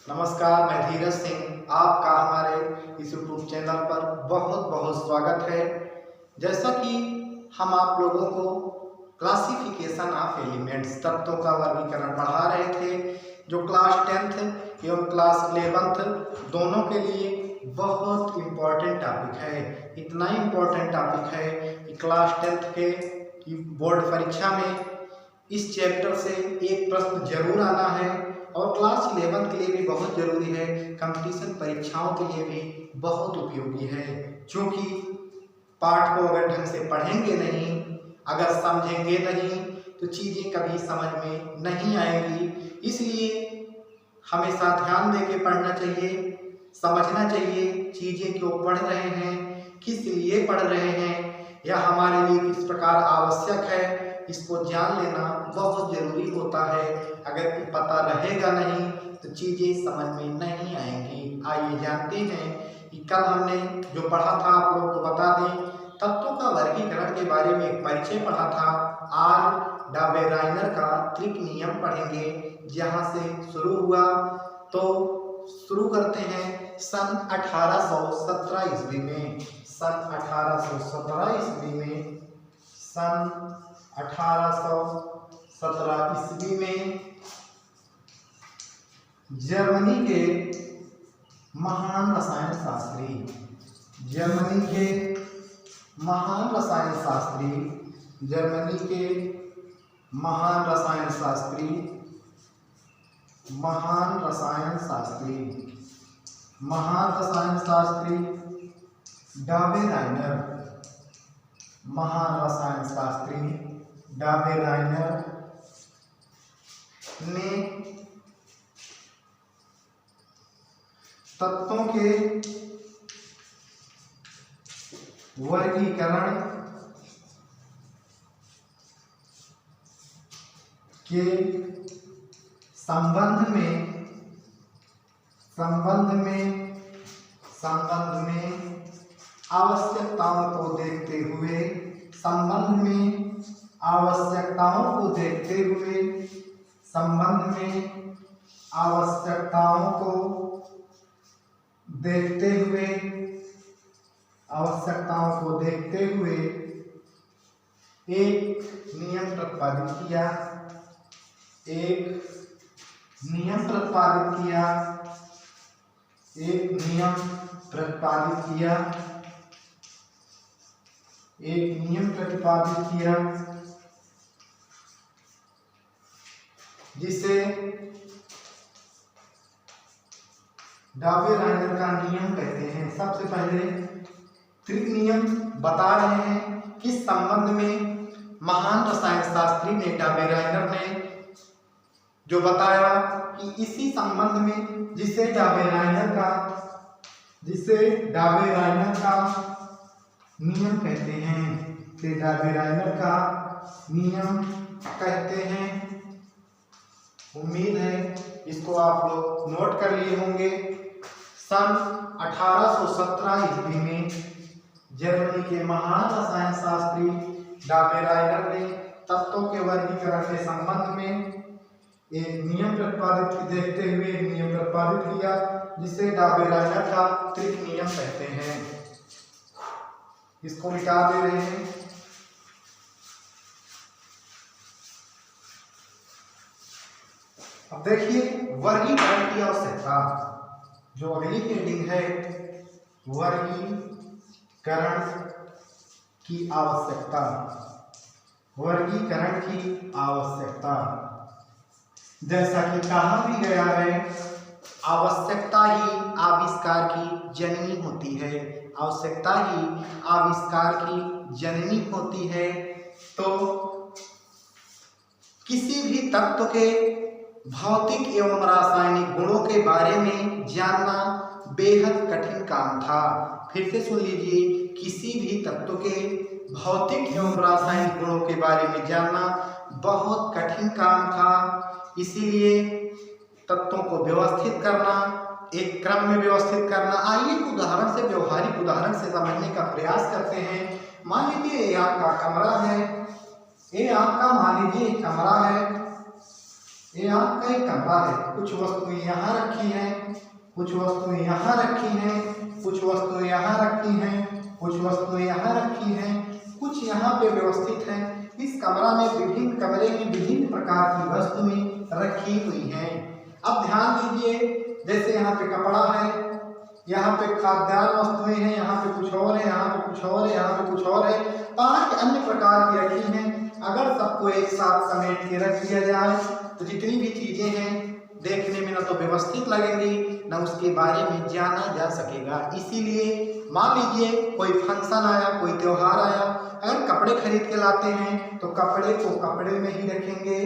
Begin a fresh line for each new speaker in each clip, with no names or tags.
नमस्कार, मैं धीरज सिंह। आपका हमारे इस यूट्यूब चैनल पर बहुत बहुत स्वागत है। जैसा कि हम आप लोगों को क्लासिफिकेशन ऑफ एलिमेंट्स तत्वों का वर्गीकरण पढ़ा रहे थे, जो क्लास 10th एवं क्लास 11th दोनों के लिए बहुत इम्पोर्टेंट टॉपिक है। इतना इम्पोर्टेंट टॉपिक है कि क्लास 10th के बोर्ड परीक्षा में इस चैप्टर से एक प्रश्न जरूर आना है और क्लास 11 के लिए भी बहुत जरूरी है। कंपटीशन परीक्षाओं के लिए भी बहुत उपयोगी है, क्योंकि पाठ को अगर ढंग से पढ़ेंगे नहीं, अगर समझेंगे नहीं, तो चीज़ें कभी समझ में नहीं आएंगी। इसलिए हमेशा ध्यान दे के पढ़ना चाहिए, समझना चाहिए चीज़ें क्यों पढ़ रहे हैं, किस लिए पढ़ रहे हैं, या हमारे लिए किस प्रकार आवश्यक है, इसको जान लेना बहुत जरूरी होता है। अगर पता रहेगा नहीं तो चीज़ें समझ में नहीं आएंगी। आइए जानते हैं कि कल हमने जो पढ़ा था, आप लोगों को बता दें, तत्वों का वर्गीकरण के बारे में एक परिचय पढ़ा था। आज डाबेराइनर का त्रिक नियम पढ़ेंगे, जहाँ से शुरू हुआ। तो शुरू करते हैं सन 1817 ईस्वी में। सन 1817 ईस्वी में 1817 ईस्वी में जर्मनी के महान रसायन शास्त्री, जर्मनी के महान रसायन शास्त्री, जर्मनी के महान रसायन शास्त्री, महान रसायन शास्त्री, महान रसायन शास्त्री डाबेराइनर, महान रसायन शास्त्री डाबेराइनर ने तत्वों के वर्गीकरण के संबंध में आवश्यकताओं को देखते हुए, संबंध में आवश्यकताओं को देखते हुए, संबंध में आवश्यकताओं को देखते हुए, आवश्यकताओं को देखते हुए एक नियम प्रतिपादित किया, एक नियम प्रतिपादित किया, एक नियम प्रतिपादित किया, एक नियम प्रतिपादित किया, जिसे डाबेराइनर का नियम कहते हैं। सबसे पहले त्रिक नियम बता रहे हैं किस संबंध में महान रसायन शास्त्री ने, डाबेराइनर ने जो बताया कि इसी संबंध में जिसे डाबेराइनर का नियम कहते हैं, से डाबेराइनर का नियम कहते हैं। उम्मीद है इसको आप लोग नोट कर लिए होंगे। सन 1817 ईस्वी में जर्मनी के महान रसायन शास्त्री डाबेराइनर ने तत्वों के वर्गीकरण के संबंध में एक नियम प्रतिपादित देखते हुए एक नियम प्रतिपादित किया, जिसे डाबेराइनर का त्रिक नियम कहते हैं। इसको मिटा दे रहे हैं। अब देखिए वर्गीकरण की आवश्यकता, जो अगली हेडिंग है, वर्गीकरण की आवश्यकता, वर्गीकरण की आवश्यकता। जैसा कि कहा भी गया है, आवश्यकता ही आविष्कार की जननी होती है, आवश्यकता ही आविष्कार की जननी होती है। तो किसी भी तत्व के भौतिक एवं रासायनिक गुणों के बारे में जानना बेहद कठिन काम था। फिर से सुन लीजिए, किसी भी तत्व के भौतिक एवं रासायनिक गुणों के बारे में जानना बहुत कठिन काम था। इसीलिए तत्वों को व्यवस्थित करना, एक क्रम में व्यवस्थित करना। आइए एक उदाहरण से, व्यवहारिक उदाहरण से समझने का प्रयास करते हैं। मान लीजिए ये आपका कमरा है, ये आपका मान लीजिए कमरा है। ये आपका एक कमरा है। कुछ वस्तुएं यहाँ रखी हैं, कुछ वस्तुएं यहाँ रखी हैं, कुछ वस्तुएं यहाँ रखी हैं, कुछ वस्तुएं यहाँ रखी हैं, कुछ यहाँ पे व्यवस्थित हैं। इस कमरा में विभिन्न कमरे में विभिन्न प्रकार की वस्तुएं रखी हुई हैं। अब ध्यान दीजिए, जैसे यहाँ पे कपड़ा है, यहाँ पे खाद्यान्न वस्तुएं हैं, यहाँ पे कुछ और है, यहाँ पे कुछ और है, यहाँ पे कुछ और है, 5 अन्य प्रकार की रखी हैं। अगर सबको एक साथ समेट के रख दिया जाए तो जितनी भी चीजें हैं देखने में न तो व्यवस्थित लगेंगी, न उसके बारे में जाना जा सकेगा। इसीलिए मान लीजिए कोई फंक्शन आया, कोई त्योहार आया, अगर कपड़े खरीद के लाते हैं तो कपड़े को कपड़े में ही रखेंगे।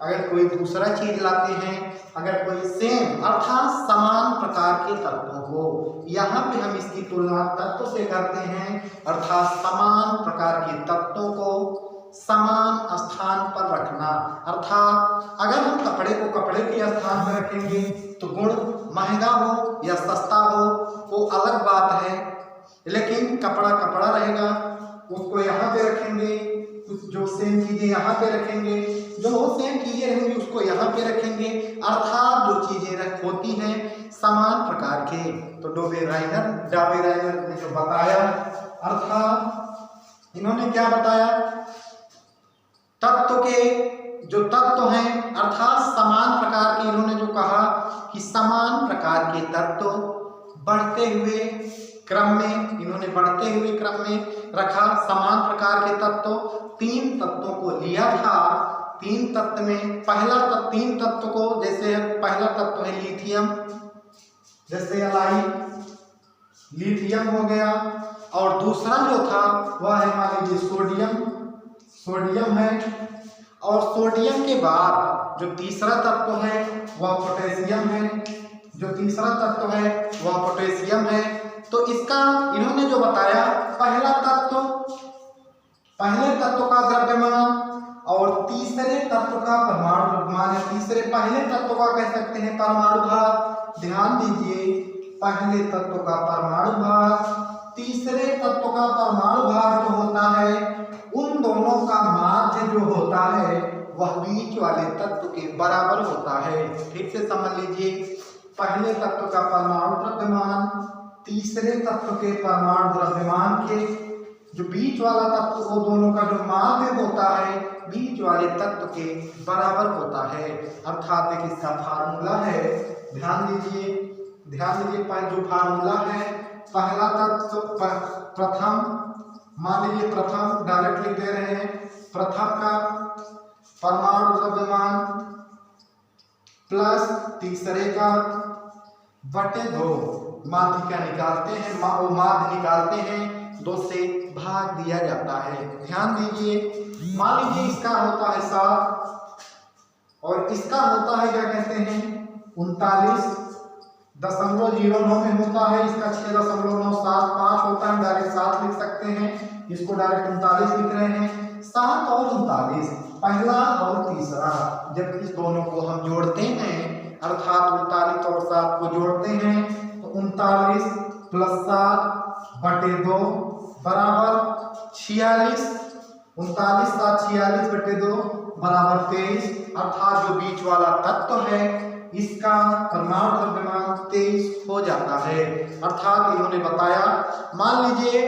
अगर कोई दूसरा चीज लाते हैं, अगर कोई सेम अर्थात समान प्रकार के तत्वों को, यहाँ पे हम इसकी तुलना तत्व से करते हैं, अर्थात समान प्रकार के तत्वों को समान स्थान पर रखना। अर्थात अगर हम कपड़े को कपड़े के स्थान पर रखेंगे तो गुण महंगा हो या सस्ता हो वो अलग बात है, लेकिन कपड़ा कपड़ा रहेगा, उसको यहाँ पे रखेंगे, जो सेम चीजें यहाँ पे रखेंगे, जो सेम चीजें रहेंगी उसको यहाँ पे रखेंगे। अर्थात जो चीजें होती हैं समान प्रकार के। तो डाबेराइनर ने जो बताया, अर्थात इन्होंने क्या बताया, तत्व के जो तत्व हैं अर्थात समान प्रकार के, इन्होंने जो कहा कि समान प्रकार के तत्व बढ़ते हुए क्रम में, इन्होंने बढ़ते हुए क्रम में रखा समान प्रकार के तत्व। 3 तत्वों को लिया था। 3 तत्व में पहला तत्व, 3 तत्व को, जैसे पहला तत्व है लिथियम, जैसे एलाई लिथियम हो गया, और दूसरा जो था वह है मान लीजिए सोडियम है, और सोडियम के बाद जो तीसरा तत्व है वह पोटेशियम है, जो तीसरा तत्व है वह पोटेशियम है। तो इसका इन्होंने जो बताया, पहले तत्व का द्रव्यमान और तीसरे तत्व का परमाणु द्रव्यमान, पहले तत्व का कह सकते हैं परमाणु भार। ध्यान दीजिए, पहले तत्व का परमाणु भार, तीसरे तत्व का परमाणु भार जो होता है, उन दोनों का माध्य जो होता है वह बीच वाले तत्व के बराबर होता है। ठीक से समझ लीजिए, पहले तत्व का परमाणु द्रव्यमान तीसरे तत्व के परमाणु द्रव्यमान के जो बीच वाला तत्व, वो दोनों का जो माध्य होता है बीच वाले तत्व के बराबर होता है। अर्थात एक इसका फार्मूला है, ध्यान दीजिए, जो फार्मूला है, पहला तत्व प्रथम, मान लीजिए प्रथम डायरेक्ट लिख दे रहे हैं, प्रथम का परमाणु द्रव्यमान प्लस तीसरे का बटे 2, माध्य क्या निकालते हैं, वो माध्य निकालते हैं, 2 से भाग दिया जाता है। ध्यान दीजिए, मान लीजिए इसका होता है 7 और इसका होता है क्या कहते हैं 39.09 में होता है, इसका 6.975 होता है, डायरेक्ट 7 लिख सकते हैं, इसको डायरेक्ट 39 लिख रहे हैं। 7 और 39 पहला और तीसरा, जब इस दोनों को हम जोड़ते हैं, अर्थात 39 और 7 को जोड़ते हैं तो 39 + 7 बटे 2 बराबर 46, 39 7 46 बटे 2 बराबर 23। अर्थात जो बीच वाला तत्व है इसका परमाणु द्रव्यमान 23 हो जाता है। अर्थात इन्होंने बताया, मान लीजिए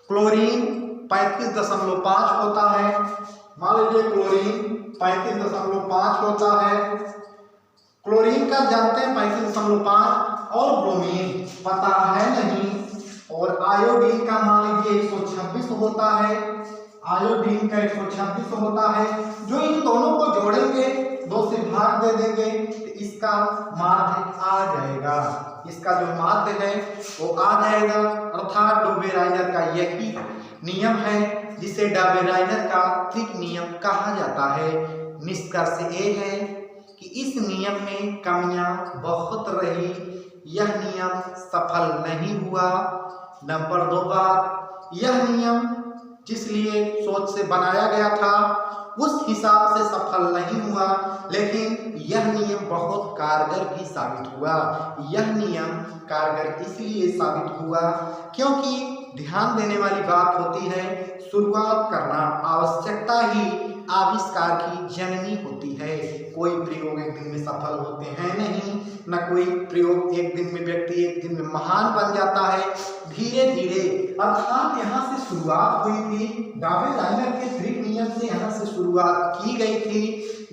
क्लोरीन 35.5 होता है, मान लीजिए क्लोरीन 35.5 होता है, क्लोरीन का जानते हैं 35.5, और ब्रोमीन पता है नहीं, और आयोडीन का मान लीजिए 126 होता है, आयोडीन का 126 होता है। जो इन दोनों को जोड़ेंगे, 2 से भाग दे देंगे तो इसका माध्य आ जाएगा, इसका जो माध्य है वो आ जाएगा। अर्थात डाबेराइनर का यही नियम है जिसे डाबेराइनर का त्रिक नियम कहा जाता है। निष्कर्ष ये है कि इस नियम में कमियां बहुत रही, यह नियम सफल नहीं हुआ। नंबर 2 बात, यह नियम जिस लिए सोच से बनाया गया था उस हिसाब से सफल नहीं हुआ, लेकिन यह नियम बहुत कारगर भी साबित हुआ। यह नियम कारगर इसलिए साबित हुआ क्योंकि ध्यान देने वाली बात होती है, शुरुआत करना आवश्यकता ही आविष्कार की जननी होती है। कोई प्रयोग एक दिन में सफल होते हैं नहीं, न कोई प्रयोग एक दिन में व्यक्ति एक दिन में महान बन जाता है। धीरे धीरे अर्थात यहाँ से शुरुआत हुई थी, डाबेलाइनर के ग्रीक नियम से यहाँ से शुरुआत की गई थी।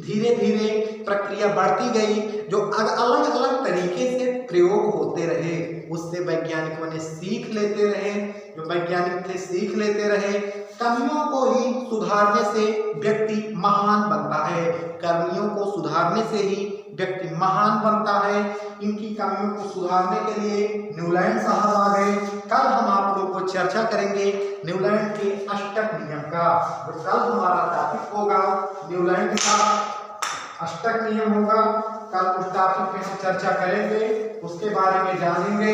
धीरे धीरे प्रक्रिया बढ़ती गई, जो अलग अलग तरीके से प्रयोग होते रहे उससे वैज्ञानिकों ने सीख लेते रहे, जो वैज्ञानिक थे सीख लेते रहे। कमियों को ही सुधारने से व्यक्ति महान बनता है, कमियों को सुधारने से ही व्यक्ति महान बनता है। इनकी कमियों को सुधारने के लिए न्यूलैंड साहब आ गए। कल हम आप लोग को चर्चा करेंगे न्यूलैंड के अष्टक नियम का। तो कल हमारा टॉपिक होगा न्यूलैंड का अष्टक नियम होगा। कल उस टॉपिक पे हम चर्चा करेंगे, उसके बारे में जानेंगे,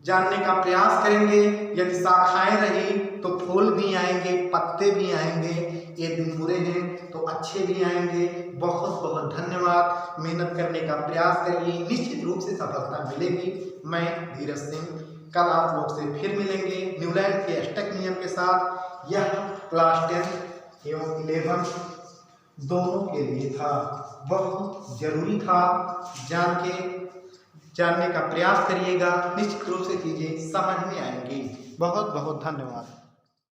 जानने का प्रयास करेंगे। यदि शाखाएं रही तो फूल भी आएंगे, पत्ते भी आएंगे। ये दिन बुरे हैं तो अच्छे भी आएंगे। बहुत बहुत धन्यवाद। मेहनत करने का प्रयास करिए, निश्चित रूप से सफलता मिलेगी। मैं धीरज सिंह कल आप लोग से फिर मिलेंगे न्यूलैंड के अष्टक नियम के साथ। यह क्लास 10 एवं 11 दोनों के लिए था, बहुत जरूरी था। जानने का प्रयास करिएगा, निश्चित रूप से चीजें समझ में आएंगी। बहुत बहुत धन्यवाद।